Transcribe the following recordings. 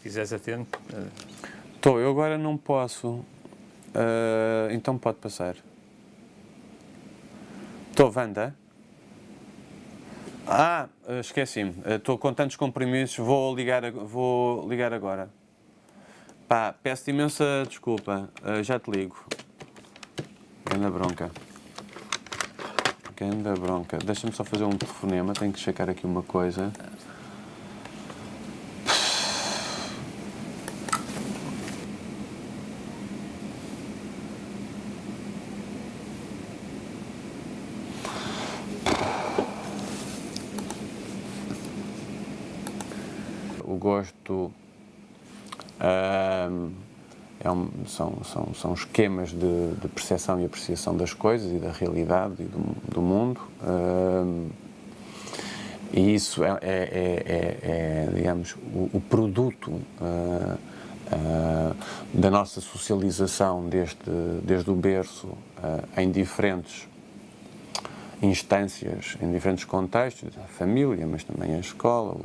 quiseres atender. Estou, eu agora não posso. Então pode passar. Estou, Wanda? Esqueci-me. Estou com tantos compromissos, vou ligar agora. Pá, peço-te imensa desculpa. Já te ligo. Ganda bronca. Ganda bronca. Deixa-me só fazer um telefonema, tenho que checar aqui uma coisa. O gosto são esquemas de percepção e apreciação das coisas e da realidade e do mundo, e isso digamos, o produto da nossa socialização desde o berço em diferentes instâncias, em diferentes contextos, a família, mas também a escola,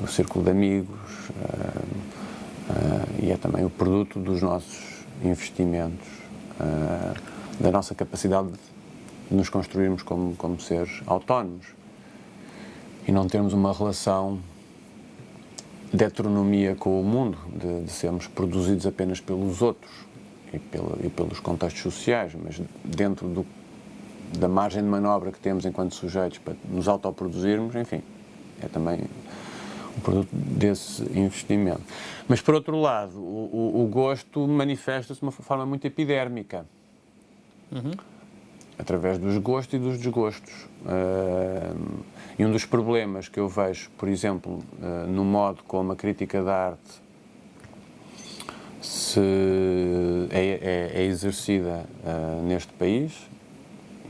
o círculo de amigos, e é também o produto dos nossos investimentos, da nossa capacidade de nos construirmos como seres autónomos e não termos uma relação de heteronomia com o mundo, de sermos produzidos apenas pelos outros e pelos contextos sociais, mas dentro da margem de manobra que temos enquanto sujeitos para nos autoproduzirmos, enfim, é também o produto desse investimento. Mas, por outro lado, o gosto manifesta-se de uma forma muito epidérmica, através dos gostos e dos desgostos. E um dos problemas que eu vejo, por exemplo, no modo como a crítica da arte é exercida neste país,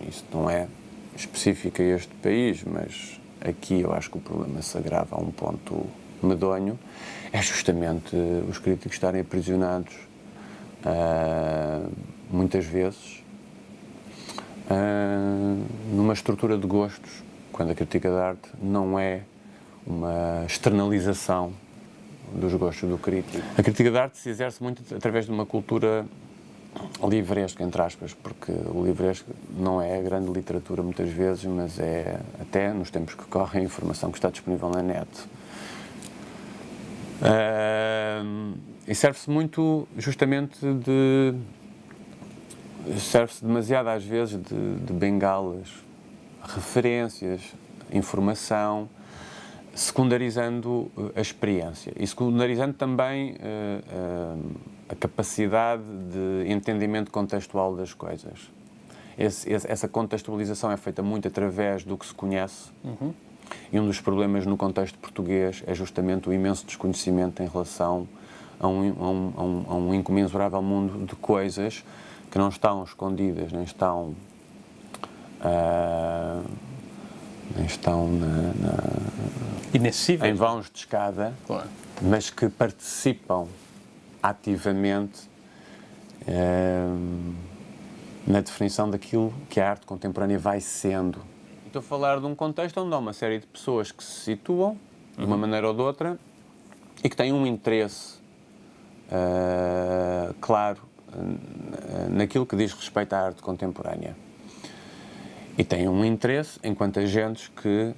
isso não é específico a este país, mas aqui eu acho que o problema se agrava a um ponto medonho, é justamente os críticos estarem aprisionados, muitas vezes, numa estrutura de gostos, quando a crítica de arte não é uma externalização dos gostos do crítico. A crítica de arte se exerce muito através de uma cultura livresca, entre aspas, porque o livresco não é a grande literatura muitas vezes, mas é, até nos tempos que correm, a informação que está disponível na net. E serve-se muito justamente serve-se demasiado às vezes de bengalas, referências, informação, secundarizando a experiência e secundarizando também a capacidade de entendimento contextual das coisas. Essa contextualização é feita muito através do que se conhece, e um dos problemas no contexto português é justamente o imenso desconhecimento em relação a um incomensurável mundo de coisas que não estão escondidas, nem estão inacessíveis, em vãos de escada, claro, mas que participam ativamente na definição daquilo que a arte contemporânea vai sendo. Estou a falar de um contexto onde há uma série de pessoas que se situam, de uma maneira ou de outra, e que têm um interesse claro naquilo que diz respeito à arte contemporânea. E têm um interesse enquanto agentes que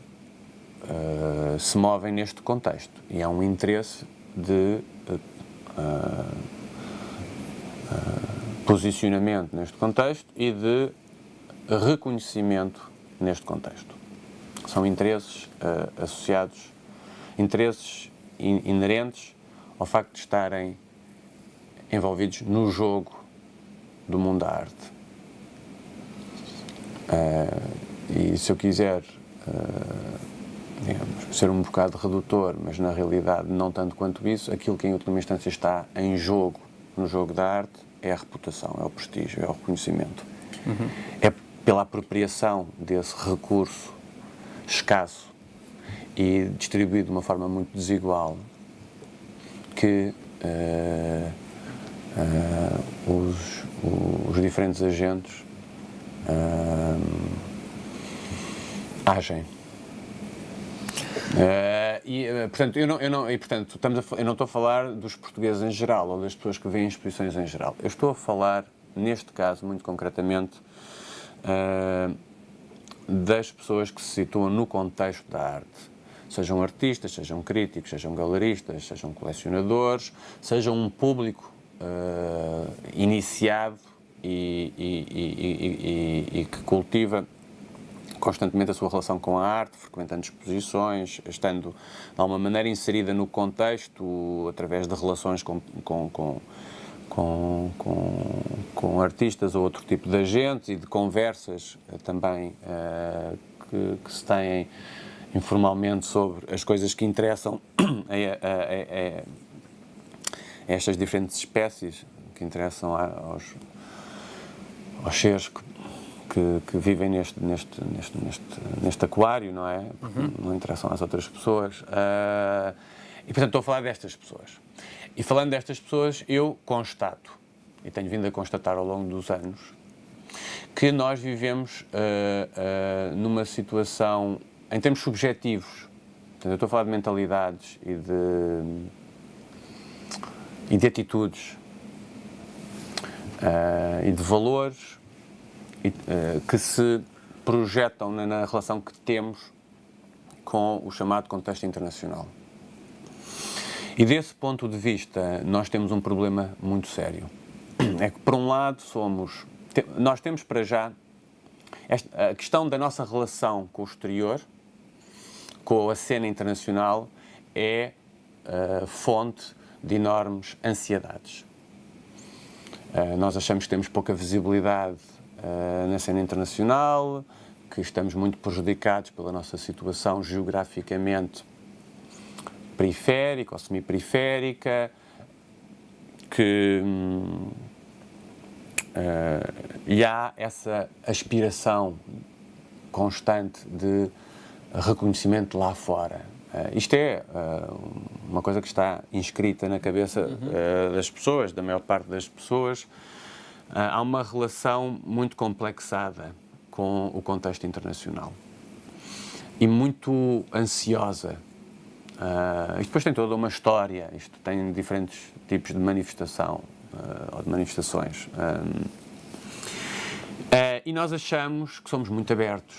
se movem neste contexto. E há um interesse de posicionamento neste contexto e de reconhecimento neste contexto. São interesses associados, interesses inerentes ao facto de estarem envolvidos no jogo do mundo da arte. E se eu quiser, digamos, ser um bocado redutor, mas na realidade não tanto quanto isso, aquilo que em última instância está em jogo, no jogo da arte, é a reputação, é o prestígio, é o reconhecimento. É pela apropriação desse recurso escasso e distribuído de uma forma muito desigual que os diferentes agentes agem. Portanto, eu não estou a falar dos portugueses em geral, ou das pessoas que veem exposições em geral. Eu estou a falar, neste caso, muito concretamente, das pessoas que se situam no contexto da arte. Sejam artistas, sejam críticos, sejam galeristas, sejam colecionadores, sejam um público iniciado e que cultiva constantemente a sua relação com a arte, frequentando exposições, estando de alguma maneira inserida no contexto através de relações com artistas ou outro tipo de agentes e de conversas também que se têm informalmente sobre as coisas que interessam a estas diferentes espécies, que interessam aos seres que vivem neste aquário, não é? Porque não interessam às outras pessoas. E, portanto, estou a falar destas pessoas. E falando destas pessoas, eu constato, e tenho vindo a constatar ao longo dos anos, que nós vivemos numa situação, em termos subjetivos, portanto, eu estou a falar de mentalidades e de atitudes e de valores que se projetam na relação que temos com o chamado contexto internacional. E desse ponto de vista, nós temos um problema muito sério. É que, por um lado, nós temos para já a questão da nossa relação com o exterior, com a cena internacional, é fonte de enormes ansiedades. Nós achamos que temos pouca visibilidade na cena internacional, que estamos muito prejudicados pela nossa situação geograficamente periférica ou semi-periférica, e há essa aspiração constante de reconhecimento lá fora. Isto é uma coisa que está inscrita na cabeça das pessoas, da maior parte das pessoas. Há uma relação muito complexada com o contexto internacional e muito ansiosa. Isto depois tem toda uma história, isto tem diferentes tipos de manifestação ou de manifestações. E nós achamos que somos muito abertos,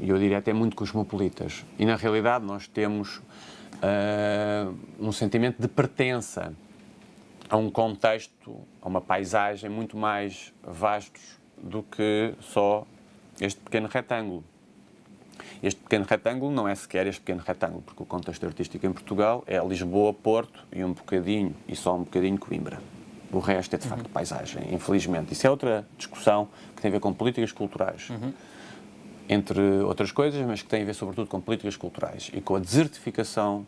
e eu diria até muito cosmopolitas. E na realidade nós temos um sentimento de pertença a um contexto, a uma paisagem muito mais vastos do que só este pequeno retângulo. Este pequeno retângulo não é sequer este pequeno retângulo, porque o contexto artístico em Portugal é Lisboa, Porto e um bocadinho, e só um bocadinho, Coimbra. O resto é, de facto, paisagem, infelizmente. Isso é outra discussão que tem a ver com políticas culturais, entre outras coisas, mas que tem a ver, sobretudo, com políticas culturais e com a desertificação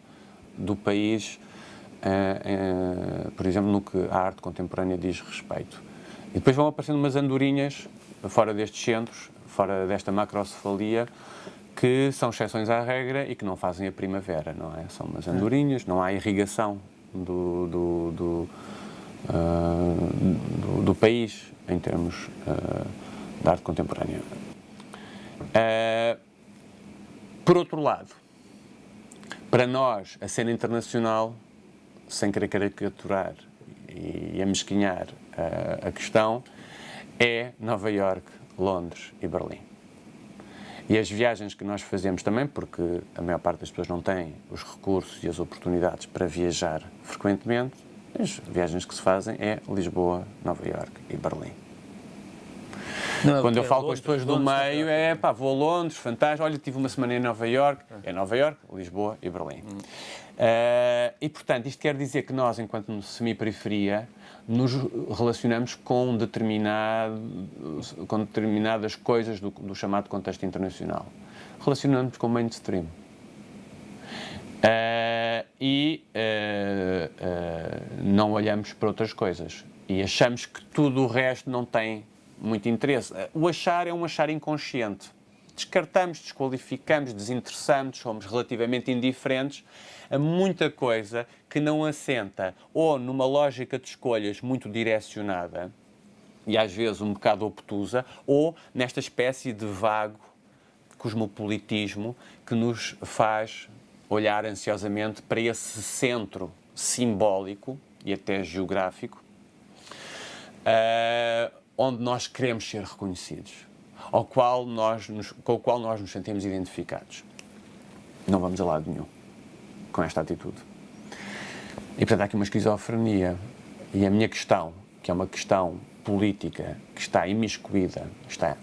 do país, por exemplo, no que a arte contemporânea diz respeito. E depois vão aparecendo umas andorinhas fora destes centros, fora desta macrocefalia, que são exceções à regra e que não fazem a primavera, não é? São umas andorinhas, não há irrigação do país em termos de arte contemporânea. Por outro lado, para nós, a cena internacional, sem querer caricaturar e amesquinhar a questão, é Nova Iorque, Londres e Berlim. E as viagens que nós fazemos também, porque a maior parte das pessoas não tem os recursos e as oportunidades para viajar frequentemente, as viagens que se fazem é Lisboa, Nova Iorque e Berlim. Quando eu falo com as pessoas do meio, vou a Londres, fantástico, olha, tive uma semana em Nova Iorque, é Nova Iorque, Lisboa e Berlim. E, portanto, isto quer dizer que nós, enquanto semi-periferia, nos relacionamos com determinadas coisas do chamado contexto internacional. Relacionamos com o mainstream. Não olhamos para outras coisas. E achamos que tudo o resto não tem muito interesse. O achar é um achar inconsciente. Descartamos, desqualificamos, desinteressamos, somos relativamente indiferentes a muita coisa que não assenta ou numa lógica de escolhas muito direcionada e às vezes um bocado obtusa, ou nesta espécie de vago cosmopolitismo que nos faz olhar ansiosamente para esse centro simbólico e até geográfico, onde nós queremos ser reconhecidos, com o qual nós nos sentimos identificados. Não vamos a lado nenhum com esta atitude. E, portanto, há aqui uma esquizofrenia. E a minha questão, que é uma questão política, que está imiscuída, está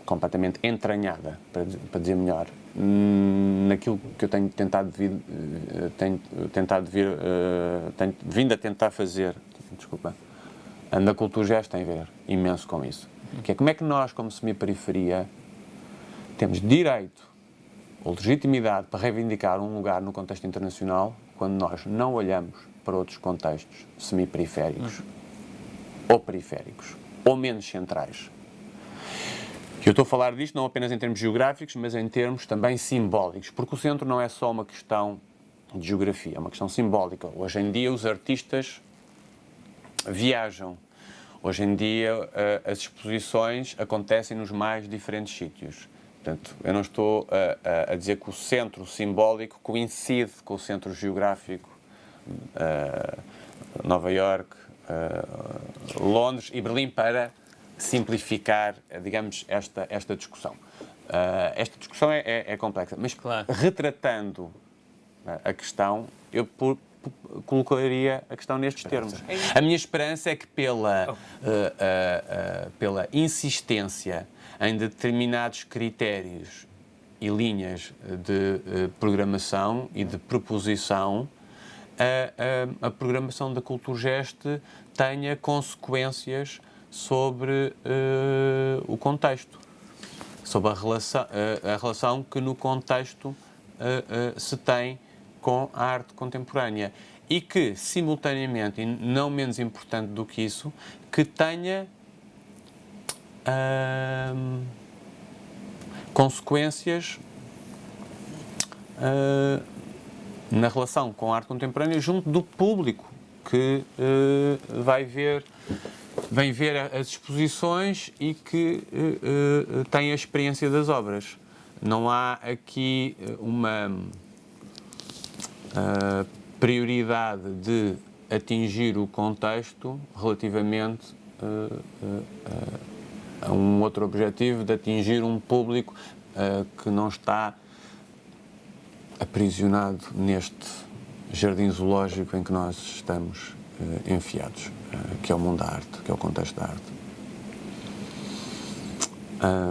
completamente entranhada, para dizer melhor, naquilo que eu tenho vindo a tentar fazer, desculpa, na Culturgest tem a ver imenso com isso. Que é como é que nós, como semiperiferia, temos direito ou legitimidade para reivindicar um lugar no contexto internacional quando nós não olhamos para outros contextos semiperiféricos ou periféricos ou menos centrais. Eu estou a falar disto não apenas em termos geográficos, mas em termos também simbólicos, porque o centro não é só uma questão de geografia, é uma questão simbólica. Hoje em dia os artistas viajam. Hoje em dia as exposições acontecem nos mais diferentes sítios. Portanto, eu não estou a dizer que o centro simbólico coincide com o centro geográfico, Nova Iorque, Londres e Berlim, para simplificar, digamos, esta discussão. Esta discussão é complexa, mas claro, retratando a questão, eu colocaria a questão nestes termos. A minha esperança é que pela insistência em determinados critérios e linhas de programação e de proposição, a programação da Culturgest tenha consequências sobre o contexto, sobre a relação que no contexto se tem com a arte contemporânea e que, simultaneamente, e não menos importante do que isso, que tenha consequências na relação com a arte contemporânea junto do público que vem ver as exposições e que tem a experiência das obras. Não há aqui uma prioridade de atingir o contexto relativamente a um outro objetivo, de atingir um público que não está aprisionado neste jardim zoológico em que nós estamos enfiados, que é o mundo da arte, que é o contexto da arte.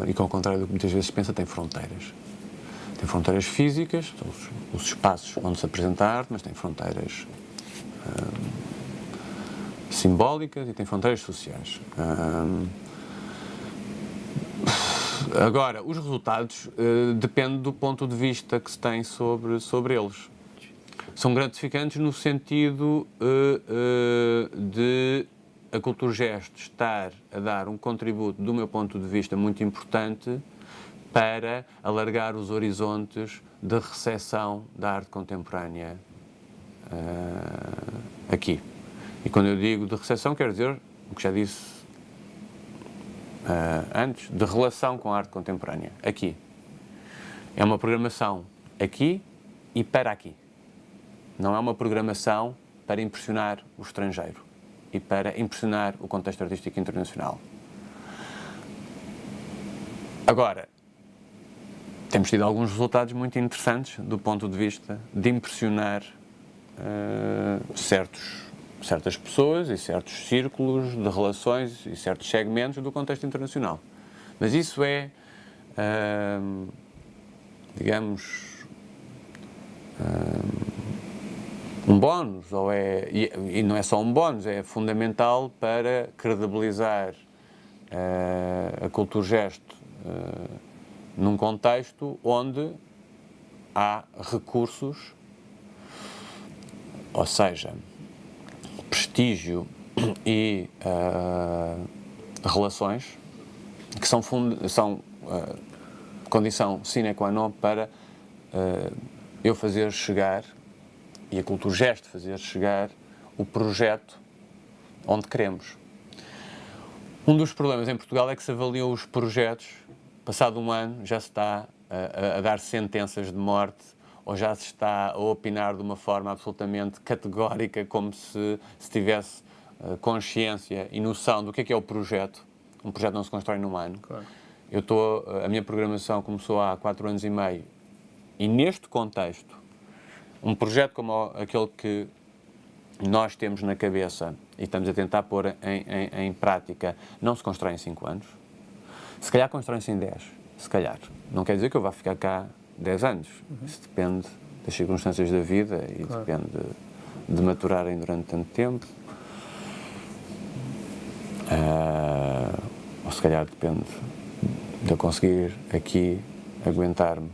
E que, ao contrário do que muitas vezes se pensa, tem fronteiras. Tem fronteiras físicas, são os espaços onde se apresenta a arte, mas tem fronteiras simbólicas e tem fronteiras sociais. Agora, os resultados dependem do ponto de vista que se tem sobre eles. São gratificantes no sentido de a Culturgest estar a dar um contributo, do meu ponto de vista, muito importante para alargar os horizontes de recepção da arte contemporânea aqui. E quando eu digo de recepção, quero dizer o que já disse antes, de relação com a arte contemporânea, aqui. É uma programação aqui e para aqui. Não é uma programação para impressionar o estrangeiro e para impressionar o contexto artístico internacional. Agora, temos tido alguns resultados muito interessantes do ponto de vista de impressionar certas pessoas e certos círculos de relações e certos segmentos do contexto internacional. Mas isso é, digamos, um bónus, e não é só um bónus, é fundamental para credibilizar a Culturgest num contexto onde há recursos, ou seja, prestígio e relações que são condição sine qua non para eu fazer chegar e a Culturgest fazer chegar o projeto onde queremos. Um dos problemas em Portugal é que se avaliam os projetos, passado um ano já se está a dar sentenças de morte ou já se está a opinar de uma forma absolutamente categórica, como se tivesse consciência e noção do que é o projeto. Um projeto não se constrói num ano. Claro. A minha programação começou há 4 anos e meio e neste contexto, um projeto como aquele que nós temos na cabeça e estamos a tentar pôr em prática, não se constrói em 5 anos. Se calhar constrói-se em 10, se calhar. Não quer dizer que eu vá ficar cá 10 anos. Isso depende das circunstâncias da vida e depende de maturarem durante tanto tempo. Ou se calhar depende de eu conseguir aqui aguentar-me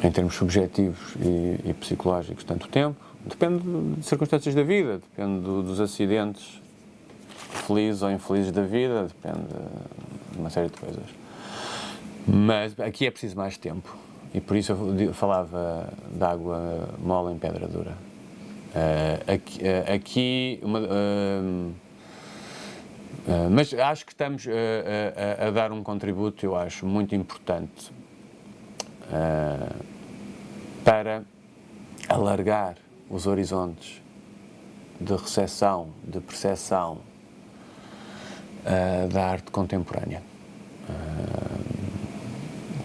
em termos subjetivos e psicológicos tanto tempo. Depende de circunstâncias da vida, depende dos acidentes felizes ou infelizes da vida, depende de uma série de coisas. Mas aqui é preciso mais tempo e por isso eu falava de água mole em pedra dura. Mas acho que estamos a dar um contributo, eu acho, muito importante para alargar os horizontes de recepção, de percepção da arte contemporânea,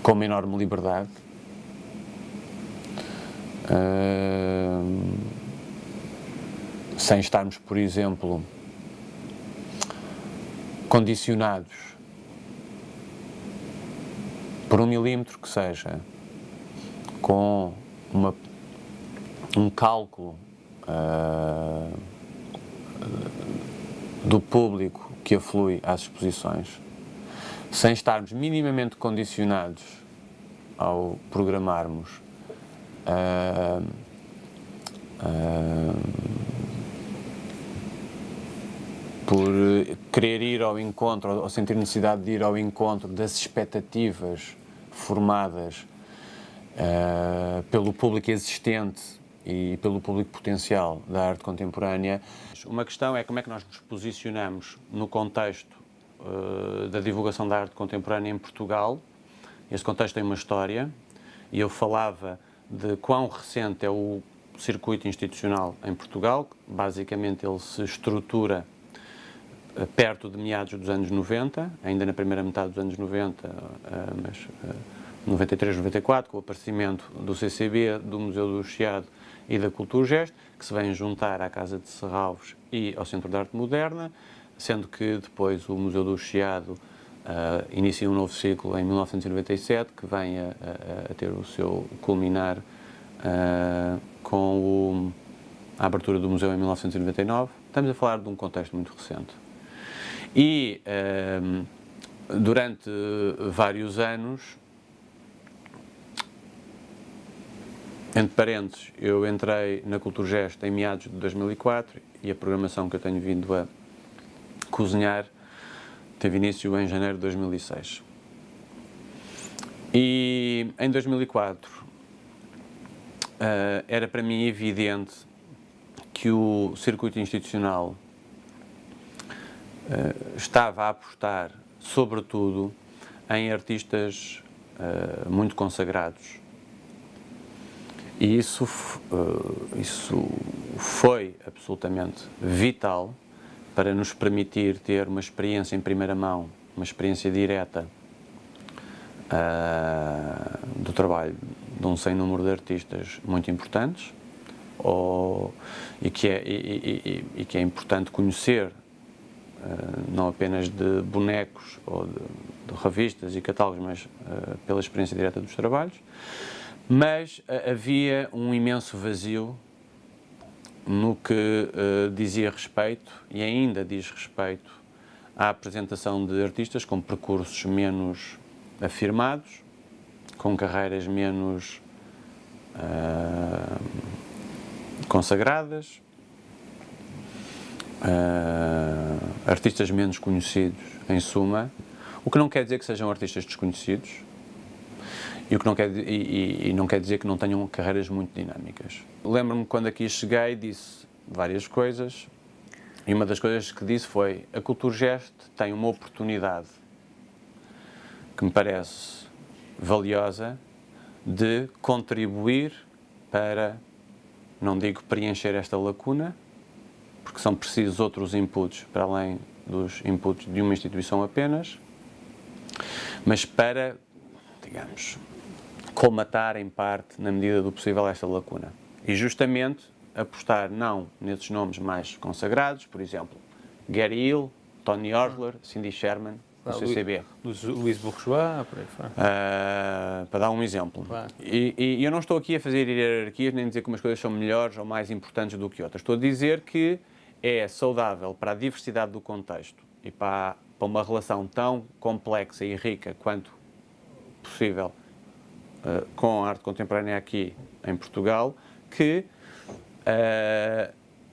com uma enorme liberdade, sem estarmos, por exemplo, condicionados por 1 milímetro que seja, com um cálculo do público que aflui às exposições, sem estarmos minimamente condicionados ao programarmos por querer ir ao encontro ou sentir necessidade de ir ao encontro das expectativas formadas pelo público existente e pelo público potencial da arte contemporânea. Uma questão é como é que nós nos posicionamos no contexto da divulgação da arte contemporânea em Portugal. Esse contexto tem uma história e eu falava de quão recente é o circuito institucional em Portugal. Basicamente ele se estrutura perto de meados dos anos 90, ainda na primeira metade dos anos 90, mas 93, 94, com o aparecimento do CCB, do Museu do Chiado e da Culturgest, que se vêm juntar à Casa de Serralves e ao Centro de Arte Moderna, sendo que depois o Museu do Chiado inicia um novo ciclo em 1997, que vem a ter o seu culminar com a abertura do museu em 1999. Estamos a falar de um contexto muito recente. E durante vários anos, entre parênteses, eu entrei na Culturgest em meados de 2004 e a programação que eu tenho vindo a cozinhar teve início em janeiro de 2006. E em 2004 era para mim evidente que o circuito institucional estava a apostar, sobretudo, em artistas muito consagrados. E isso foi absolutamente vital para nos permitir ter uma experiência em primeira mão, uma experiência direta do trabalho de um sem número de artistas muito importantes, e que é importante conhecer, não apenas de bonecos ou de revistas e catálogos, mas pela experiência direta dos trabalhos. Mas havia um imenso vazio no que dizia respeito, e ainda diz respeito, à apresentação de artistas com percursos menos afirmados, com carreiras menos consagradas, artistas menos conhecidos, em suma, o que não quer dizer que sejam artistas desconhecidos, e o que não quer dizer que não tenham carreiras muito dinâmicas. Lembro-me quando aqui cheguei, disse várias coisas, e uma das coisas que disse foi: a Culturgest tem uma oportunidade que me parece valiosa de contribuir para, não digo preencher esta lacuna, porque são precisos outros inputs para além dos inputs de uma instituição apenas, mas para, digamos, colmatar em parte, na medida do possível, esta lacuna. E justamente apostar não nesses nomes mais consagrados, por exemplo, Gary Hill, Tony Ortler, Cindy Sherman, do CCB. Luís Bourgeois, por aí fora. Para dar um exemplo. Claro. E eu não estou aqui a fazer hierarquias, nem dizer que umas coisas são melhores ou mais importantes do que outras. Estou a dizer que é saudável para a diversidade do contexto e para uma relação tão complexa e rica quanto possível com a arte contemporânea aqui em Portugal, que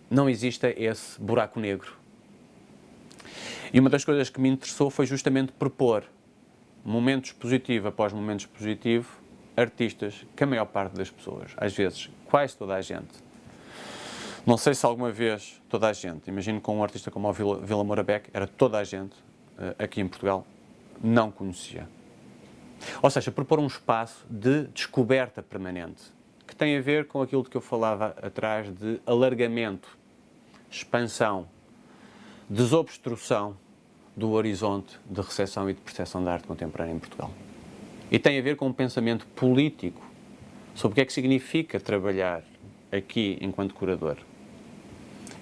não exista esse buraco negro. E uma das coisas que me interessou foi justamente propor momentos positivo após momentos positivo, artistas que a maior parte das pessoas, às vezes quase toda a gente, não sei se alguma vez toda a gente, imagino com um artista como o Vila Moura Beck, era toda a gente aqui em Portugal, não conhecia. Ou seja, propor um espaço de descoberta permanente, que tem a ver com aquilo de que eu falava atrás de alargamento, expansão, desobstrução do horizonte de recepção e de percepção da arte contemporânea em Portugal. E tem a ver com um pensamento político sobre o que é que significa trabalhar aqui enquanto curador.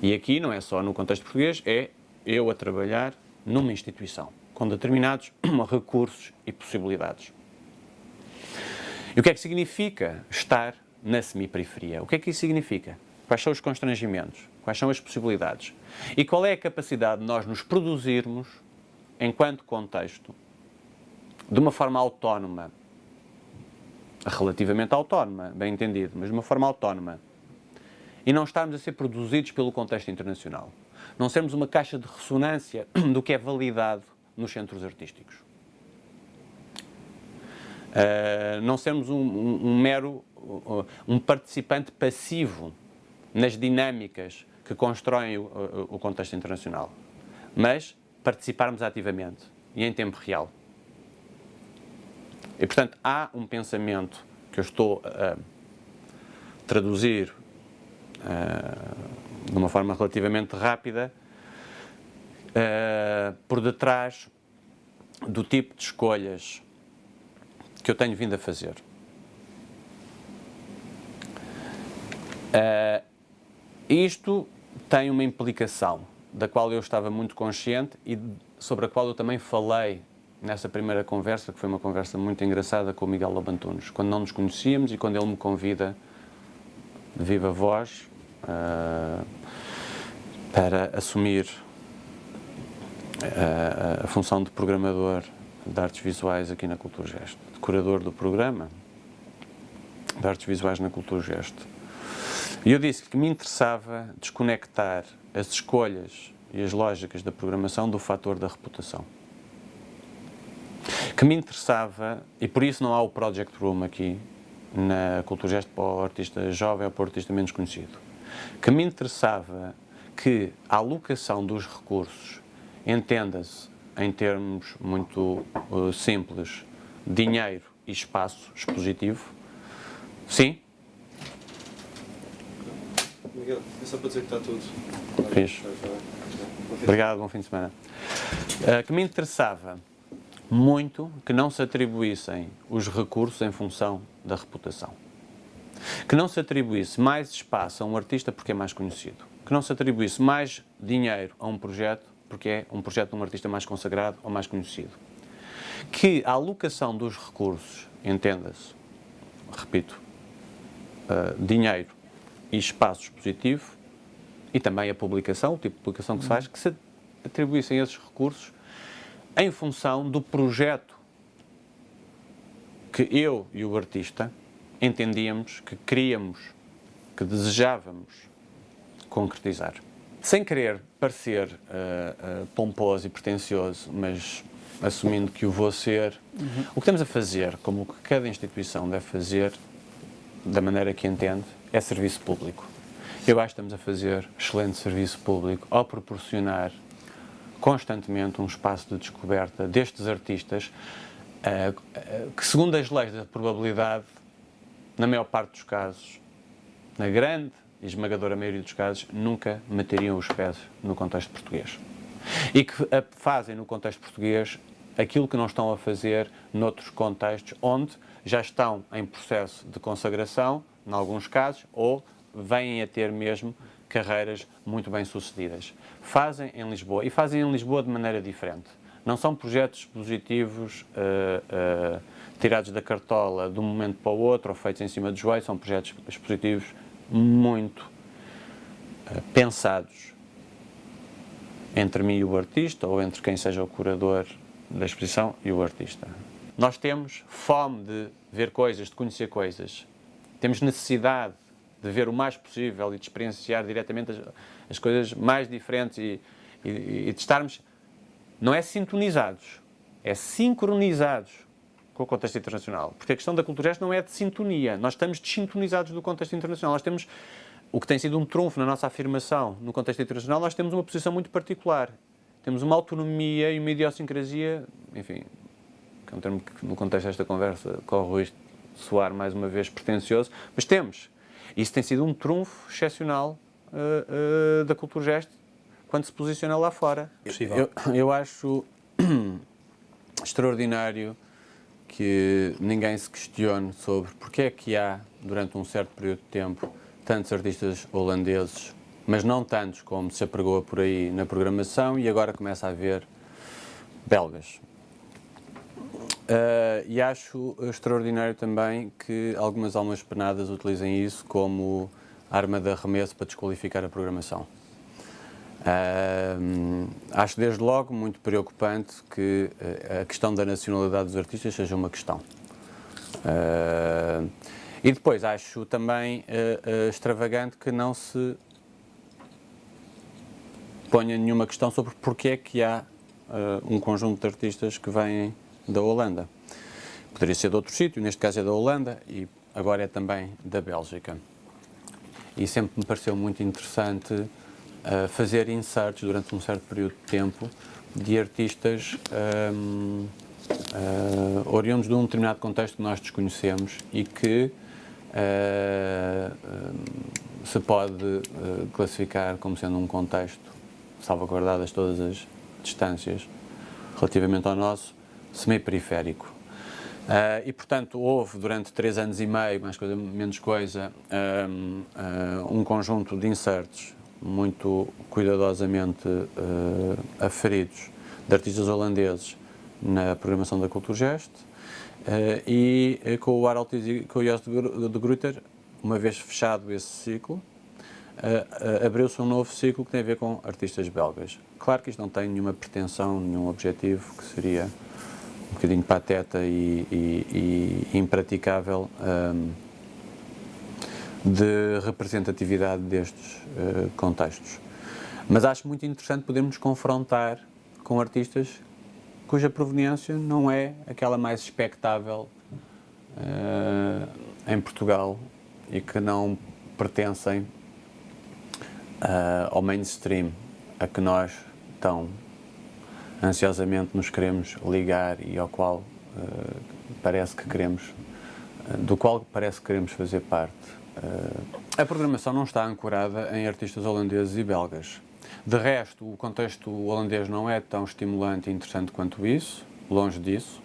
E aqui não é só no contexto português, é eu a trabalhar numa instituição, com determinados recursos e possibilidades. E o que é que significa estar na semiperiferia? O que é que isso significa? Quais são os constrangimentos? Quais são as possibilidades? E qual é a capacidade de nós nos produzirmos, enquanto contexto, de uma forma autónoma, relativamente autónoma, bem entendido, mas de uma forma autónoma, e não estarmos a ser produzidos pelo contexto internacional. Não sermos uma caixa de ressonância do que é validado nos centros artísticos. Não sermos um mero participante passivo nas dinâmicas que constroem o contexto internacional, mas participarmos ativamente e em tempo real. E, portanto, há um pensamento que eu estou a traduzir de uma forma relativamente rápida por detrás do tipo de escolhas que eu tenho vindo a fazer. Isto tem uma implicação da qual eu estava muito consciente e sobre a qual eu também falei nessa primeira conversa, que foi uma conversa muito engraçada com o Miguel Lobantunes, quando não nos conhecíamos e quando ele me convida de viva voz para assumir a função de programador de artes visuais aqui na Culturgesto, de curador do programa de artes visuais na Culturgesto. E eu disse que me interessava desconectar as escolhas e as lógicas da programação do fator da reputação. Que me interessava, e por isso não há o Project Room aqui na Culturgesto para o artista jovem ou para o artista menos conhecido, que me interessava que a alocação dos recursos, entenda-se em termos muito simples, dinheiro e espaço expositivo. Sim? Miguel, é só para dizer que está tudo. Fiz. Obrigado, bom fim de semana. Que me interessava muito que não se atribuíssem os recursos em função da reputação. Que não se atribuísse mais espaço a um artista porque é mais conhecido. Que não se atribuísse mais dinheiro a um projeto porque é um projeto de um artista mais consagrado ou mais conhecido. Que a alocação dos recursos, entenda-se, repito, dinheiro e espaço expositivo, e também a publicação, o tipo de publicação que se faz, que se atribuíssem esses recursos em função do projeto que eu e o artista entendíamos, que queríamos, que desejávamos concretizar. Sem querer parecer pomposo e pretencioso, mas assumindo que o vou ser, o que estamos a fazer, como o que cada instituição deve fazer, da maneira que entende, é serviço público. Eu acho que estamos a fazer excelente serviço público ao proporcionar constantemente um espaço de descoberta destes artistas que, segundo as leis da probabilidade, na maior parte dos casos, na grande e esmagadora maioria dos casos, nunca meteriam os pés no contexto português. E que fazem no contexto português aquilo que não estão a fazer noutros contextos onde já estão em processo de consagração, em alguns casos, ou vêm a ter mesmo carreiras muito bem sucedidas. Fazem em Lisboa, e fazem em Lisboa de maneira diferente. Não são projetos positivos tirados da cartola de um momento para o outro ou feitos em cima do joelho, são projetos expositivos muito pensados entre mim e o artista, ou entre quem seja o curador da exposição e o artista. Nós temos fome de ver coisas, de conhecer coisas. Temos necessidade de ver o mais possível e de experienciar diretamente as coisas mais diferentes e de estarmos, não é sintonizados, é sincronizados com o contexto internacional. Porque a questão da Culturgest não é de sintonia, nós estamos desintonizados do contexto internacional. Nós temos, o que tem sido um trunfo na nossa afirmação no contexto internacional, nós temos uma posição muito particular. Temos uma autonomia e uma idiosincrasia, enfim, que é um termo que no contexto desta conversa corre o risco de soar mais uma vez pretencioso, mas temos. Isso tem sido um trunfo excepcional da Culturgest quando se posiciona lá fora. Eu acho extraordinário que ninguém se questione sobre porque é que há, durante um certo período de tempo, tantos artistas holandeses, mas não tantos como se apregoa por aí na programação, e agora começa a haver belgas. E acho extraordinário também que algumas almas penadas utilizem isso como arma de arremesso para desqualificar a programação. Acho desde logo muito preocupante que a questão da nacionalidade dos artistas seja uma questão. E depois acho também extravagante que não se ponha nenhuma questão sobre porque é que há um conjunto de artistas que vêm da Holanda. Poderia ser de outro sítio, neste caso é da Holanda e agora é também da Bélgica. E sempre me pareceu muito interessante fazer inserts durante um certo período de tempo de artistas oriundos de um determinado contexto que nós desconhecemos e que se pode classificar como sendo um contexto, salvaguardadas todas as distâncias relativamente ao nosso, semi-periférico. E, portanto, houve durante 3 anos e meio, mais coisa, menos coisa, um conjunto de inserts muito cuidadosamente aferidos de artistas holandeses na programação da Culturgest e com o Harald e com o Joost de Gruyter, uma vez fechado esse ciclo, abriu-se um novo ciclo que tem a ver com artistas belgas. Claro que isto não tem nenhuma pretensão, nenhum objetivo, que seria um bocadinho pateta e impraticável de representatividade destes contextos. Mas acho muito interessante podermos confrontar com artistas cuja proveniência não é aquela mais expectável em Portugal e que não pertencem ao mainstream a que nós tão ansiosamente nos queremos ligar e ao qual parece que queremos, do qual parece que queremos fazer parte. A programação não está ancorada em artistas holandeses e belgas. De resto, o contexto holandês não é tão estimulante e interessante quanto isso, longe disso.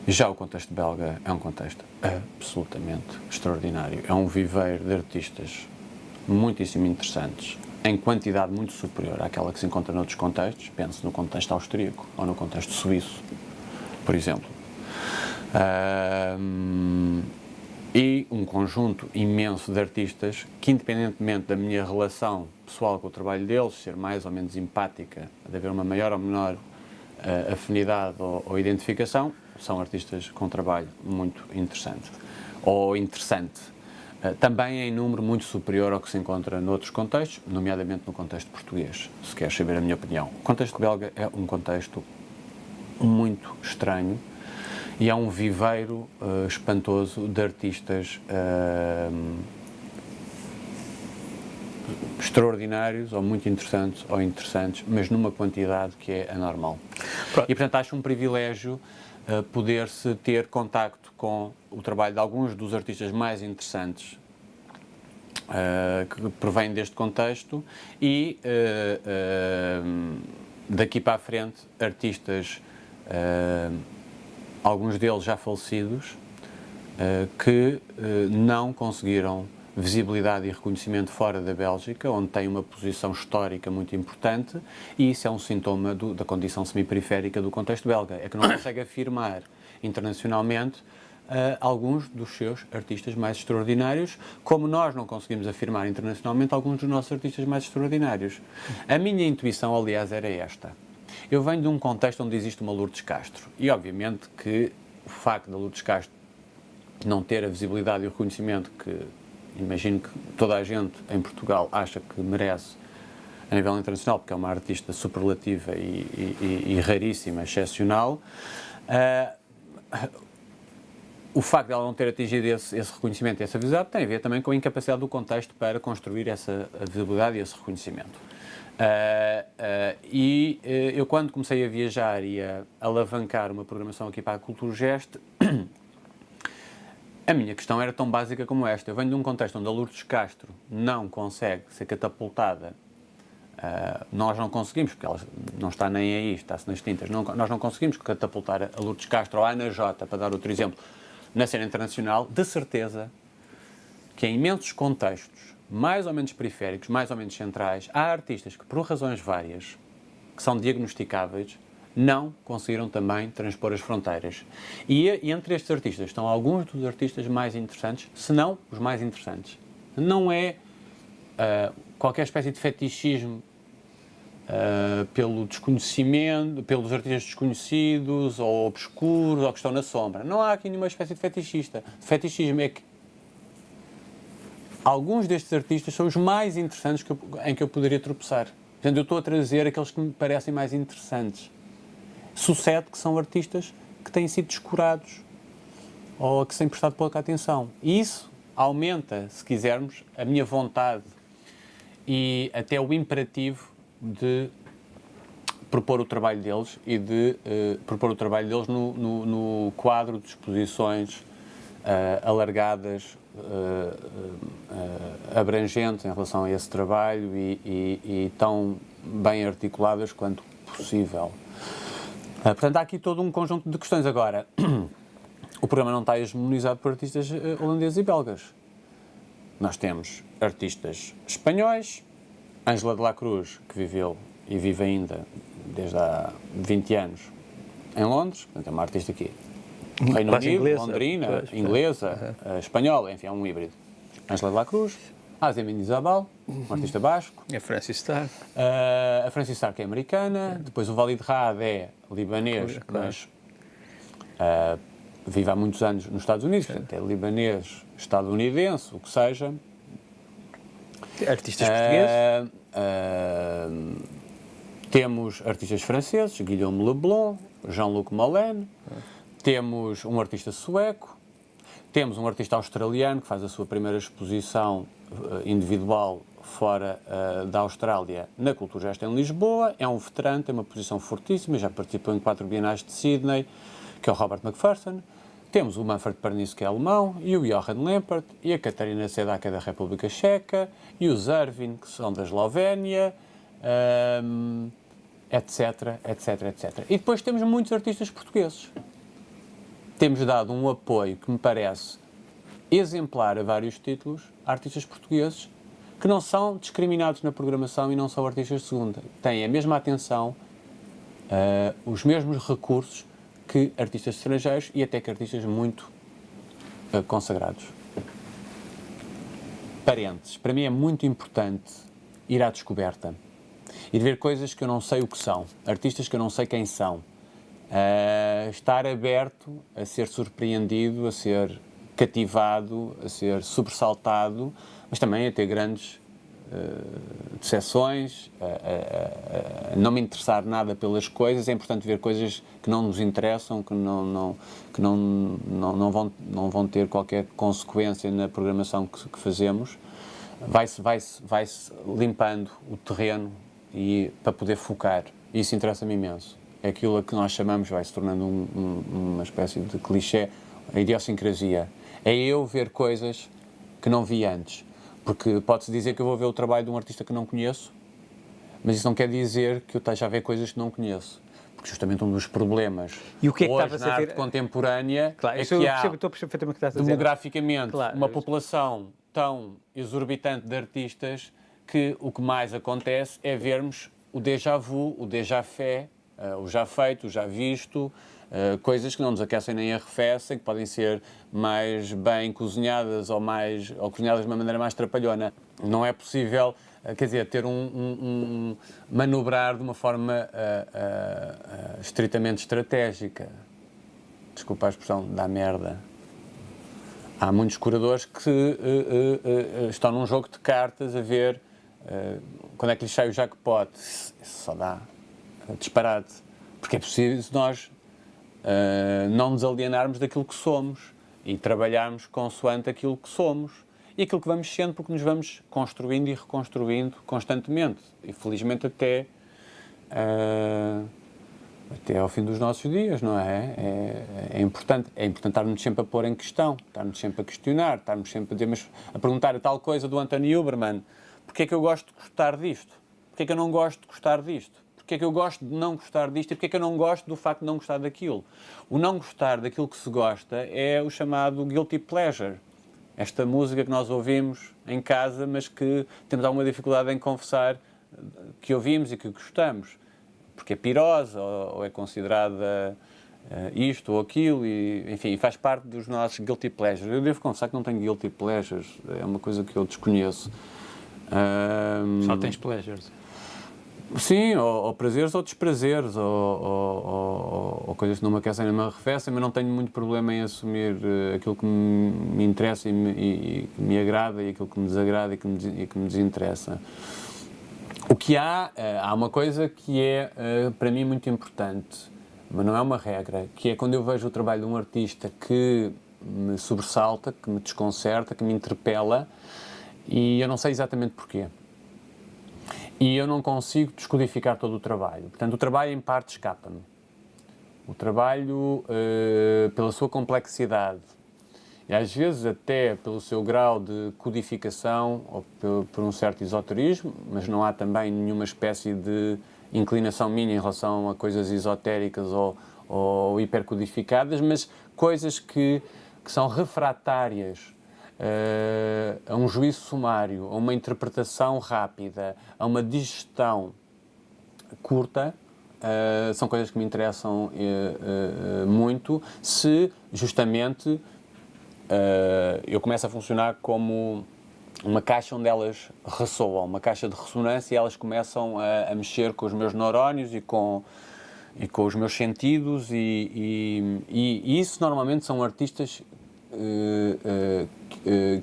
Já o contexto belga é um contexto absolutamente extraordinário. É um viveiro de artistas muitíssimo interessantes, em quantidade muito superior àquela que se encontra noutros contextos. Pense no contexto austríaco ou no contexto suíço, por exemplo. E um conjunto imenso de artistas que, independentemente da minha relação pessoal com o trabalho deles, ser mais ou menos empática, de haver uma maior ou menor afinidade ou identificação, são artistas com trabalho muito interessante. Ou interessante. Também em número muito superior ao que se encontra noutros contextos, nomeadamente no contexto português, se queres saber a minha opinião. O contexto belga é um contexto muito estranho e é um viveiro espantoso de artistas extraordinários, ou muito interessantes, mas numa quantidade que é anormal. Pronto. E, portanto, acho um privilégio poder-se ter contacto com o trabalho de alguns dos artistas mais interessantes que provém deste contexto e, daqui para a frente, artistas, alguns deles já falecidos, que não conseguiram visibilidade e reconhecimento fora da Bélgica, onde tem uma posição histórica muito importante, e isso é um sintoma da condição semiperiférica do contexto belga, é que não consegue afirmar internacionalmente alguns dos seus artistas mais extraordinários, como nós não conseguimos afirmar internacionalmente alguns dos nossos artistas mais extraordinários. A minha intuição, aliás, era esta. Eu venho de um contexto onde existe uma Lourdes Castro, e obviamente que o facto da Lourdes Castro não ter a visibilidade e o reconhecimento que imagino que toda a gente em Portugal acha que merece a nível internacional, porque é uma artista superlativa e raríssima, excepcional, o facto de ela não ter atingido esse reconhecimento e essa visibilidade tem a ver também com a incapacidade do contexto para construir essa visibilidade e esse reconhecimento. Eu, quando comecei a viajar e a alavancar uma programação aqui para a Culturgest, a minha questão era tão básica como esta. Eu venho de um contexto onde a Lourdes Castro não consegue ser catapultada. Nós não conseguimos, porque ela não está nem aí, está-se nas tintas, nós não conseguimos catapultar a Lourdes Castro ou a Ana Jota, para dar outro exemplo, na cena internacional. De certeza que em imensos contextos, mais ou menos periféricos, mais ou menos centrais, há artistas que, por razões várias, que são diagnosticáveis, não conseguiram também transpor as fronteiras. E entre estes artistas estão alguns dos artistas mais interessantes, se não os mais interessantes. Não é qualquer espécie de fetichismo pelo desconhecimento, pelos artistas desconhecidos ou obscuros ou que estão na sombra. Não há aqui nenhuma espécie de fetichismo. É que alguns destes artistas são os mais interessantes em que eu poderia tropeçar. Portanto, eu estou a trazer aqueles que me parecem mais interessantes. Sucede que são artistas que têm sido descurados ou a que se têm prestado pouca atenção. E isso aumenta, se quisermos, a minha vontade e até o imperativo de propor o trabalho deles e de propor o trabalho deles no quadro de exposições alargadas, abrangentes em relação a esse trabalho e tão bem articuladas quanto possível. Portanto, há aqui todo um conjunto de questões. Agora, o programa não está hegemonizado por artistas holandeses e belgas. Nós temos artistas espanhóis, Ângela de la Cruz, que viveu e vive ainda desde há 20 anos em Londres, portanto é uma artista aqui. Reino Unido, inglesa, londrina, pois, inglesa, espanhola, enfim, é um híbrido. Ângela de la Cruz, Asia Mendizábal, um artista basco. É Francis Starr. A Francis Starr, que é americana. Depois o Walid Raad é libanês, Claro. mas vive há muitos anos nos Estados Unidos, portanto é libanês, estadunidense, o que seja. Artistas portugueses. Temos artistas franceses, Guillaume Leblon, Jean-Luc Molen. Temos um artista sueco. Temos um artista australiano que faz a sua primeira exposição individual fora da Austrália na Culturgest em Lisboa. É um veterano, tem uma posição fortíssima, já participou em 4 bienais de Sydney, que é o Robert McPherson. Temos o Manfred Pernice, que é alemão, e o Johan Lempert, e a Katarina Seda, que é da República Checa, e os Ervin, que são da Eslovénia, etc, etc, etc. E depois temos muitos artistas portugueses. Temos dado um apoio que me parece exemplar a vários títulos a artistas portugueses que não são discriminados na programação e não são artistas de segunda. Têm a mesma atenção, os mesmos recursos que artistas estrangeiros e até que artistas muito consagrados. Parênteses. Para mim é muito importante ir à descoberta. Ir ver coisas que eu não sei o que são. Artistas que eu não sei quem são. Estar aberto a ser surpreendido, a ser cativado, a ser sobressaltado, mas também a ter grandes decepções, a não me interessar nada pelas coisas. É importante ver coisas que não nos interessam, que não vão ter qualquer consequência na programação que fazemos. vai-se limpando o terreno e, para poder focar. Isso interessa-me imenso. É aquilo a que nós chamamos, vai-se tornando uma espécie de clichê, a idiosincrasia. É eu ver coisas que não vi antes. Porque pode-se dizer que eu vou ver o trabalho de um artista que não conheço, mas isso não quer dizer que eu esteja a ver coisas que não conheço. Porque justamente um dos problemas E o que é que hoje estavas na a ver? ante contemporânea Claro, é isso que eu há, estou a perceber perfeitamente o que estás a dizer. demograficamente, Claro. uma população tão exorbitante de artistas que o que mais acontece é vermos o déjà vu, o déjà fait, o já feito, o já visto, coisas que não nos aquecem nem arrefecem, que podem ser mais bem cozinhadas ou cozinhadas de uma maneira mais trapalhona. Não é possível, quer dizer, ter manobrar de uma forma estritamente estratégica. Desculpa a expressão, dá merda. Há muitos curadores que estão num jogo de cartas a ver quando é que lhes sai o jackpot. Isso só dá disparate. Porque é preciso nós não nos alienarmos daquilo que somos e trabalharmos consoante aquilo que somos e aquilo que vamos sendo, porque nos vamos construindo e reconstruindo constantemente. E felizmente até ao fim dos nossos dias, não é? É importante estarmos sempre a pôr em questão, estarmos sempre a questionar, estarmos sempre a perguntar a tal coisa do Anthony Huberman: porque é que eu gosto de gostar disto? Porque é que eu não gosto de gostar disto? Porque é que eu gosto de não gostar disto e porque é que eu não gosto do facto de não gostar daquilo? O não gostar daquilo que se gosta é o chamado guilty pleasure. Esta música que nós ouvimos em casa, mas que temos alguma dificuldade em confessar que ouvimos e que gostamos. Porque é pirosa ou é considerada isto ou aquilo, e, enfim, faz parte dos nossos guilty pleasures. Eu devo confessar que não tenho guilty pleasures, é uma coisa que eu desconheço. Só tens pleasures. Sim, ou prazeres ou desprazeres, ou coisas que não me aquecem nem me arrefecem, mas não tenho muito problema em assumir aquilo que me interessa e que me agrada e aquilo que me desagrada e que me desinteressa. O que há uma coisa que é, para mim, muito importante, mas não é uma regra, que é quando eu vejo o trabalho de um artista que me sobressalta, que me desconcerta, que me interpela, e eu não sei exatamente porquê. E eu não consigo descodificar todo o trabalho. Portanto, o trabalho, em parte, escapa-me. O trabalho, pela sua complexidade, e às vezes até pelo seu grau de codificação ou por um certo esoterismo, mas não há também nenhuma espécie de inclinação minha em relação a coisas esotéricas ou hipercodificadas, mas coisas que são refratárias a um juízo sumário, a uma interpretação rápida, a uma digestão curta. São coisas que me interessam muito, se justamente eu começo a funcionar como uma caixa onde elas ressoam, uma caixa de ressonância, e elas começam a mexer com os meus neurónios e com os meus sentidos, e isso normalmente são artistas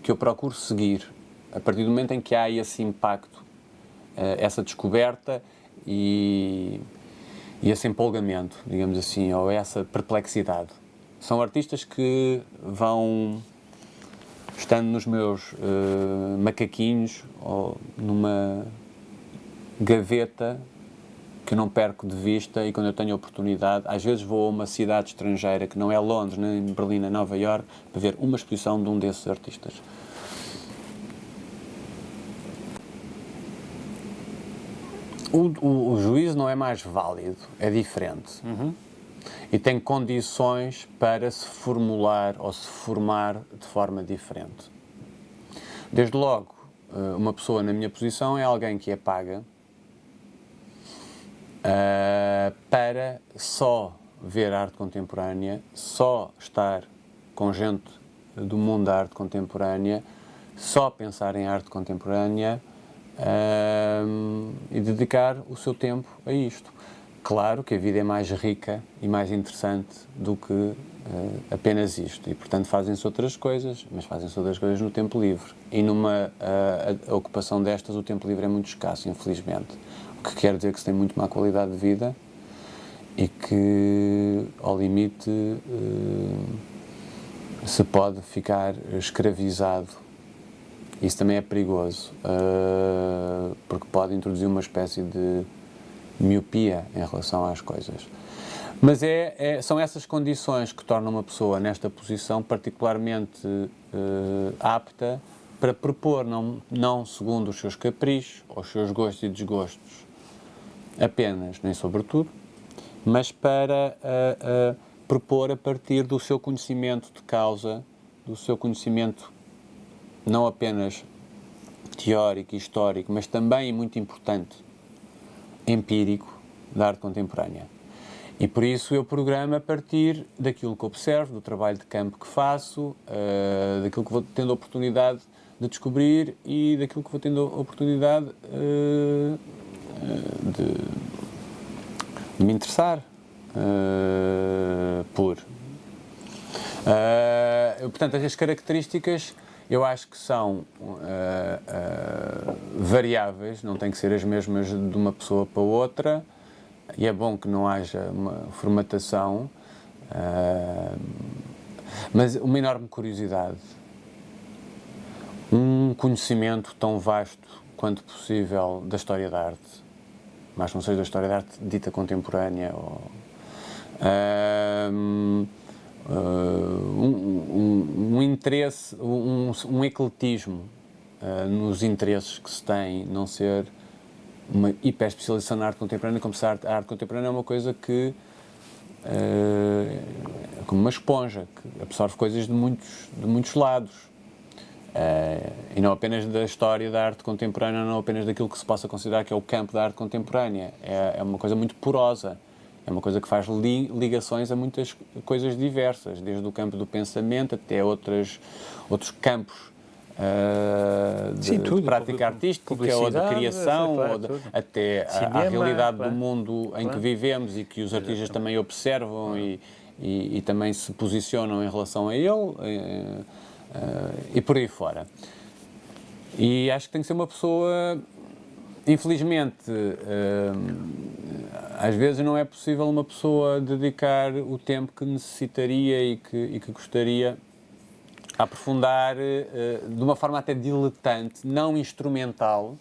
que eu procuro seguir, a partir do momento em que há esse impacto, essa descoberta e esse empolgamento, digamos assim, ou essa perplexidade. São artistas que vão estando nos meus macaquinhos ou numa gaveta que eu não perco de vista, e quando eu tenho a oportunidade, às vezes vou a uma cidade estrangeira que não é Londres, nem Berlim, nem Nova Iorque, para ver uma exposição de um desses artistas. O juízo não é mais válido, é diferente. E tem condições para se formular ou se formar de forma diferente. Desde logo, uma pessoa na minha posição é alguém que é paga para só ver arte contemporânea, só estar com gente do mundo da arte contemporânea, só pensar em arte contemporânea e dedicar o seu tempo a isto. Claro que a vida é mais rica e mais interessante do que apenas isto, e portanto fazem-se outras coisas, mas fazem-se outras coisas no tempo livre, e numa ocupação destas o tempo livre é muito escasso, infelizmente, o que quer dizer que se tem muito má qualidade de vida e que ao limite se pode ficar escravizado Isso também é perigoso, porque pode introduzir uma espécie de miopia em relação às coisas. Mas são essas condições que tornam uma pessoa nesta posição particularmente apta para propor, não segundo os seus caprichos, os seus gostos e desgostos apenas, nem sobretudo, mas para propor a partir do seu conhecimento de causa, do seu conhecimento não apenas teórico e histórico, mas também, e muito importante, empírico da arte contemporânea. E por isso eu programo a partir daquilo que observo, do trabalho de campo que faço, daquilo que vou tendo a oportunidade de descobrir e daquilo que vou tendo a oportunidade de me interessar por. Portanto, as características eu acho que são variáveis, não têm que ser as mesmas de uma pessoa para outra, e é bom que não haja uma formatação, mas uma enorme curiosidade, um conhecimento tão vasto quanto possível da história da arte, mas não seja da história da arte dita contemporânea, ou, um interesse, um ecletismo nos interesses que se tem, não ser uma hiperespecialização na arte contemporânea, como se a arte contemporânea é uma coisa que é como uma esponja, que absorve coisas de muitos lados, e não apenas da história da arte contemporânea, não apenas daquilo que se possa considerar que é o campo da arte contemporânea, é uma coisa muito porosa. É uma coisa que faz ligações a muitas coisas diversas, desde o campo do pensamento até outros campos de prática artística, ou de criação, até à realidade do mundo em que vivemos e que os artistas também observam e também se posicionam em relação a ele, e por aí fora. E acho que tem que ser uma pessoa... Infelizmente, às vezes não é possível uma pessoa dedicar o tempo que necessitaria e que gostaria a aprofundar de uma forma até diletante, não instrumental,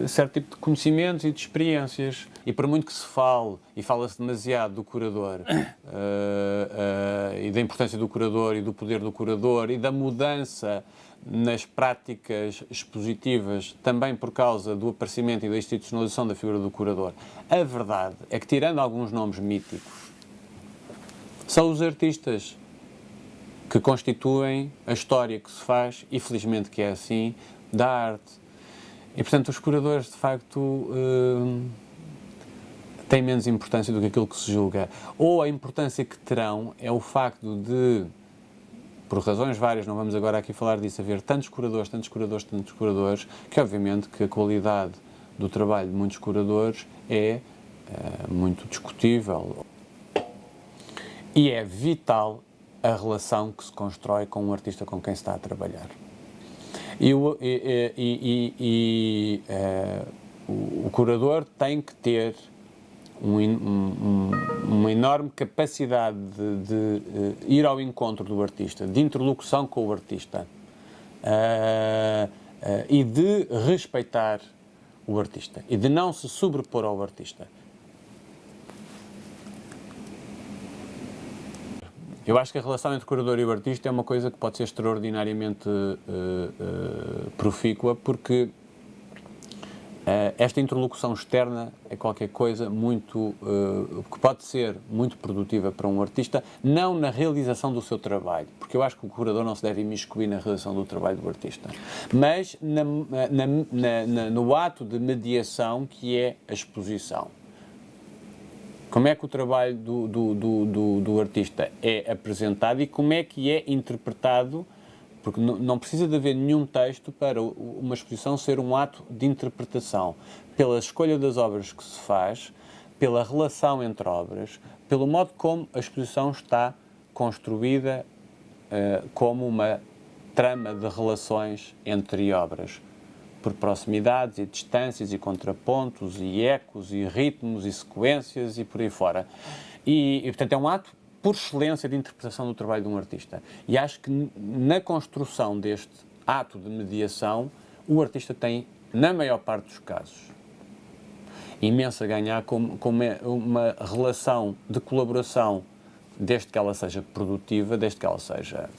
certo tipo de conhecimentos e de experiências. E por muito que se fale, e fala-se demasiado do curador, e da importância do curador e do poder do curador e da mudança nas práticas expositivas, também por causa do aparecimento e da institucionalização da figura do curador, a verdade é que, tirando alguns nomes míticos, são os artistas que constituem a história que se faz, e felizmente que é assim, da arte. E, portanto, os curadores, de facto, têm menos importância do que aquilo que se julga. Ou a importância que terão é o facto de, por razões várias, não vamos agora aqui falar disso, haver tantos curadores, que obviamente que a qualidade do trabalho de muitos curadores é muito discutível. E é vital a relação que se constrói com um artista com quem se está a trabalhar. O curador tem que ter uma enorme capacidade de ir ao encontro do artista, de interlocução com o artista, e de respeitar o artista e de não se sobrepor ao artista. Eu acho que a relação entre o curador e o artista é uma coisa que pode ser extraordinariamente profícua, porque esta interlocução externa é qualquer coisa muito que pode ser muito produtiva para um artista, não na realização do seu trabalho, porque eu acho que o curador não se deve imiscuir na realização do trabalho do artista, mas no ato de mediação que é a exposição. Como é que o trabalho do artista é apresentado e como é que é interpretado, porque não precisa de haver nenhum texto para uma exposição ser um ato de interpretação, pela escolha das obras que se faz, pela relação entre obras, pelo modo como a exposição está construída como uma trama de relações entre obras, por proximidades e distâncias e contrapontos e ecos e ritmos e sequências e por aí fora. E portanto, é um ato por excelência de interpretação do trabalho de um artista. E acho que na construção deste ato de mediação, o artista tem, na maior parte dos casos, imenso a ganhar com uma relação de colaboração, desde que ela seja produtiva, desde que ela seja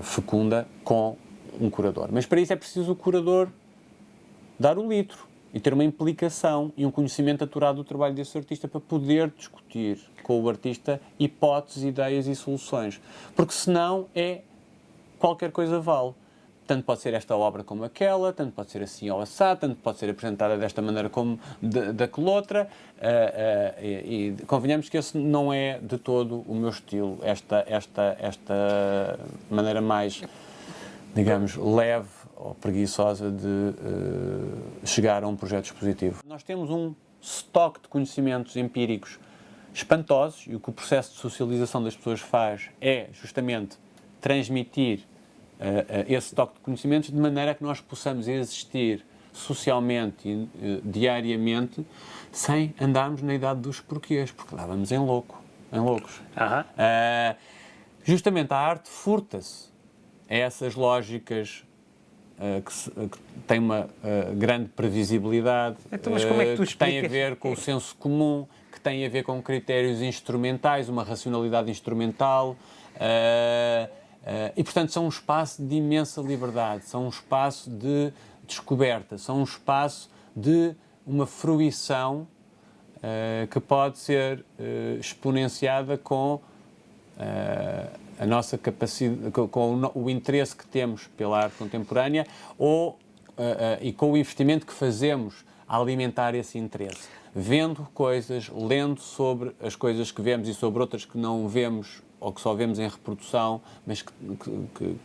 fecunda, com um curador. Mas para isso é preciso o curador dar o litro e ter uma implicação e um conhecimento aturado do trabalho desse artista para poder discutir com o artista hipóteses, ideias e soluções. Porque senão qualquer coisa vale. Tanto pode ser esta obra como aquela, tanto pode ser assim ou assado, tanto pode ser apresentada desta maneira como daquela outra. E convenhamos que esse não é de todo o meu estilo, esta maneira mais, digamos, leve ou preguiçosa de chegar a um projeto expositivo. Nós temos um estoque de conhecimentos empíricos espantosos e o que o processo de socialização das pessoas faz é justamente transmitir esse estoque de conhecimentos de maneira que nós possamos existir socialmente e diariamente sem andarmos na idade dos porquês, porque lá vamos em loucos. Justamente a arte furta-se a essas lógicas que têm uma grande previsibilidade, Então, mas como é que tu que têm a explicas? ver com o senso comum, que têm a ver com critérios instrumentais, uma racionalidade instrumental, e, portanto, são um espaço de imensa liberdade, são um espaço de descoberta, são um espaço de uma fruição que pode ser exponenciada com a nossa capacidade, com o interesse que temos pela arte contemporânea e com o investimento que fazemos a alimentar esse interesse. Vendo coisas, lendo sobre as coisas que vemos e sobre outras que não vemos ou que só vemos em reprodução, mas que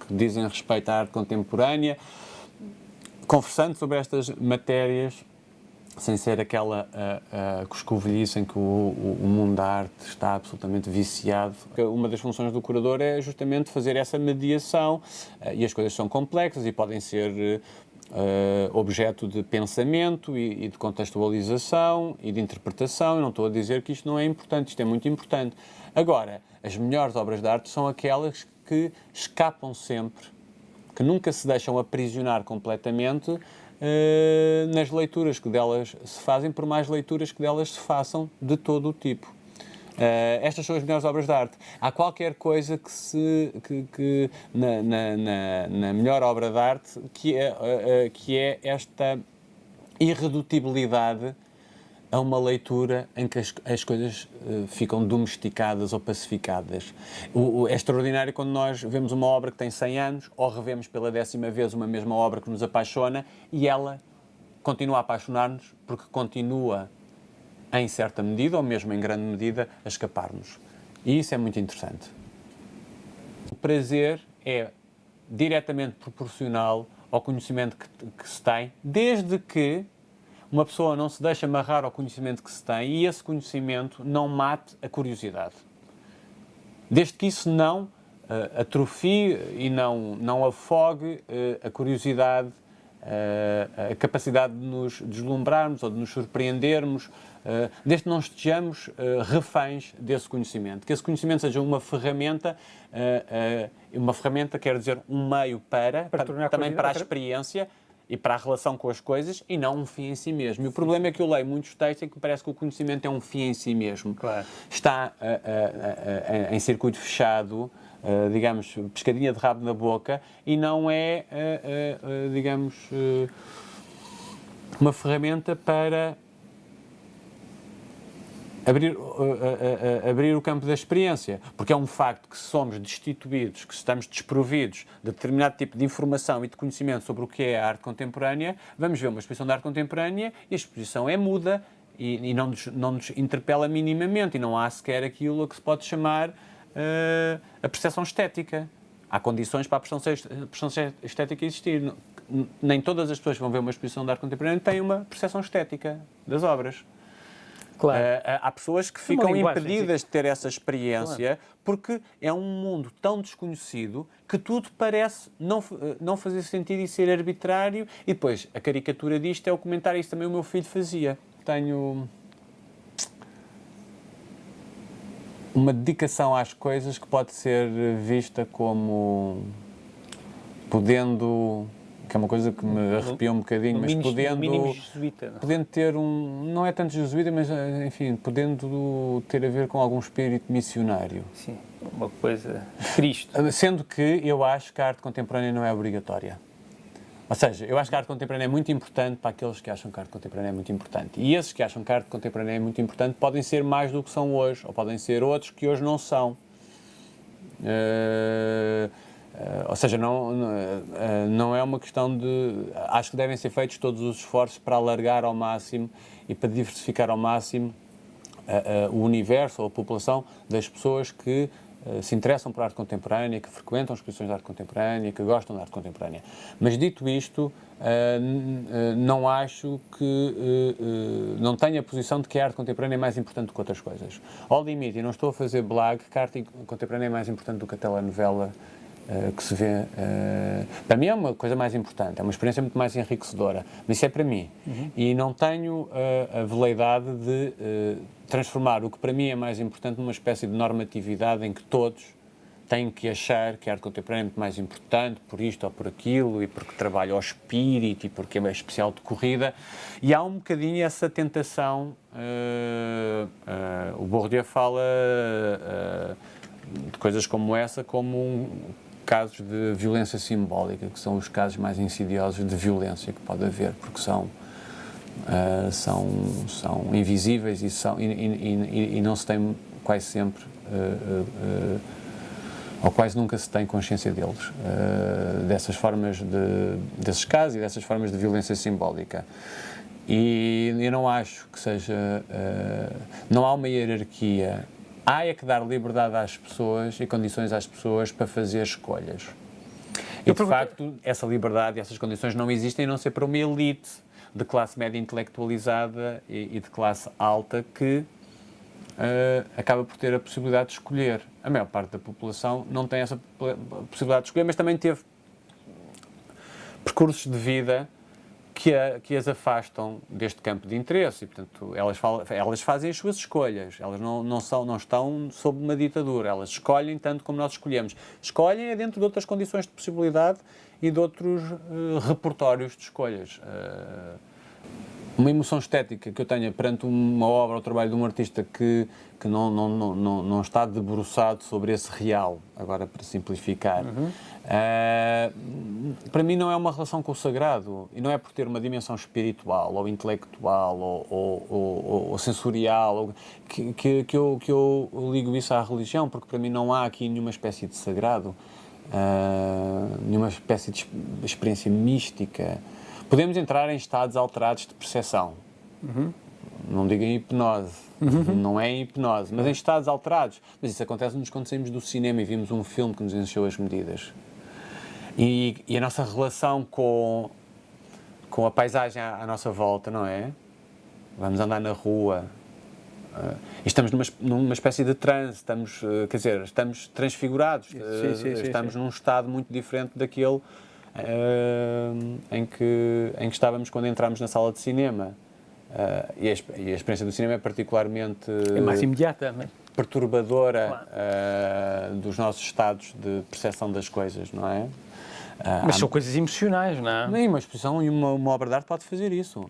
dizem respeito à arte contemporânea, conversando sobre estas matérias, sem ser aquela coscovilhice em que o mundo da arte está absolutamente viciado. Uma das funções do curador é justamente fazer essa mediação, e as coisas são complexas e podem ser objeto de pensamento e de contextualização e de interpretação. Eu não estou a dizer que isto não é importante, isto é muito importante. Agora, as melhores obras de arte são aquelas que escapam sempre, que nunca se deixam aprisionar completamente nas leituras que delas se fazem, por mais leituras que delas se façam de todo o tipo. Estas são as melhores obras de arte. Há qualquer coisa que na melhor obra de arte que é esta irredutibilidade a uma leitura em que as coisas ficam domesticadas ou pacificadas. É extraordinário quando nós vemos uma obra que tem 100 anos ou revemos pela 10ª vez uma mesma obra que nos apaixona e ela continua a apaixonar-nos porque continua, em certa medida, ou mesmo em grande medida, a escapar-nos. E isso é muito interessante. O prazer é diretamente proporcional ao conhecimento que se tem, desde que uma pessoa não se deixe amarrar ao conhecimento que se tem e esse conhecimento não mate a curiosidade. Desde que isso não atrofie e não afogue a curiosidade, a capacidade de nos deslumbrarmos ou de nos surpreendermos, desde que não estejamos reféns desse conhecimento. Que esse conhecimento seja uma ferramenta quer dizer um meio também para a experiência e para a relação com as coisas e não um fim em si mesmo. E o problema é que eu leio muitos textos em que parece que o conhecimento é um fim em si mesmo. Claro. Está em circuito fechado, digamos, pescadinha de rabo na boca e não é, digamos, uma ferramenta para abrir o campo da experiência, porque é um facto que se somos destituídos, que estamos desprovidos de determinado tipo de informação e de conhecimento sobre o que é a arte contemporânea, vamos ver uma exposição de arte contemporânea e a exposição é muda e não nos interpela minimamente e não há sequer aquilo a que se pode chamar a percepção estética. Há condições para a percepção estética existir. Nem todas as pessoas que vão ver uma exposição de arte contemporânea têm uma percepção estética das obras. Claro. Há pessoas que ficam linguagem, impedidas de ter essa experiência porque é um mundo tão desconhecido que tudo parece não fazer sentido e ser arbitrário. E depois, a caricatura disto é o comentário, isso também o meu filho fazia. uma dedicação às coisas que pode ser vista como podendo, que é uma coisa que me arrepia um bocadinho, mas mínimo jesuíta, não? podendo ter não é tanto jesuíta, mas enfim, podendo ter a ver com algum espírito missionário. Sim, uma coisa de Cristo. Sendo que eu acho que a arte contemporânea não é obrigatória. Ou seja, eu acho que a arte contemporânea é muito importante para aqueles que acham que a arte contemporânea é muito importante. E esses que acham que a arte contemporânea é muito importante podem ser mais do que são hoje, ou podem ser outros que hoje não são. Ou seja, não é uma questão de... Acho que devem ser feitos todos os esforços para alargar ao máximo e para diversificar ao máximo o universo ou a população das pessoas que se interessam por arte contemporânea, que frequentam exposições de arte contemporânea, que gostam de arte contemporânea. Mas dito isto, não acho que... não tenho a posição de que a arte contemporânea é mais importante do que outras coisas. Ao limite, e não estou a fazer blague, que a arte contemporânea é mais importante do que a telenovela que se vê. Para mim é uma coisa mais importante, é uma experiência muito mais enriquecedora, mas isso é para mim. E não tenho a veleidade de transformar o que para mim é mais importante numa espécie de normatividade em que todos têm que achar que a arte contemporânea é muito mais importante por isto ou por aquilo, e porque trabalha ao espírito e porque é especial de corrida. E há um bocadinho essa tentação. O Bourdieu fala de coisas como essa como casos de violência simbólica, que são os casos mais insidiosos de violência que pode haver, porque são invisíveis e não se tem quase sempre, ou quase nunca se tem consciência deles, desses casos e dessas formas de violência simbólica. E eu não acho que seja... não há uma hierarquia. Há que dar liberdade às pessoas e condições às pessoas para fazer escolhas. E, de facto, essa liberdade e essas condições não existem a não ser para uma elite de classe média intelectualizada e de classe alta que acaba por ter a possibilidade de escolher. A maior parte da população não tem essa possibilidade de escolher, mas também teve percursos de vida que as afastam deste campo de interesse e, portanto, elas fazem as suas escolhas, elas não estão sob uma ditadura, elas escolhem tanto como nós escolhemos. Escolhem é dentro de outras condições de possibilidade e de outros repertórios de escolhas. Uma emoção estética que eu tenha perante uma obra ou trabalho de um artista que não está debruçado sobre esse real, agora para simplificar, para mim não é uma relação com o sagrado, e não é por ter uma dimensão espiritual ou intelectual ou sensorial que eu ligo isso à religião, porque para mim não há aqui nenhuma espécie de sagrado, nenhuma espécie de experiência mística. Podemos entrar em estados alterados de percepção. Não digo em hipnose, não é em hipnose, mas em estados alterados. Mas isso acontece-nos quando saímos do cinema e vimos um filme que nos encheu as medidas. E a nossa relação com a paisagem à nossa volta, não é? Vamos andar na rua e estamos numa espécie de transe, estamos transfigurados, estamos num estado muito diferente daquele em que estávamos quando entramos na sala de cinema. E a experiência do cinema é particularmente... É mais imediata, mas... perturbadora, claro, dos nossos estados de percepção das coisas, não é? Mas são coisas emocionais, não é? Nem uma exposição e uma obra de arte pode fazer isso.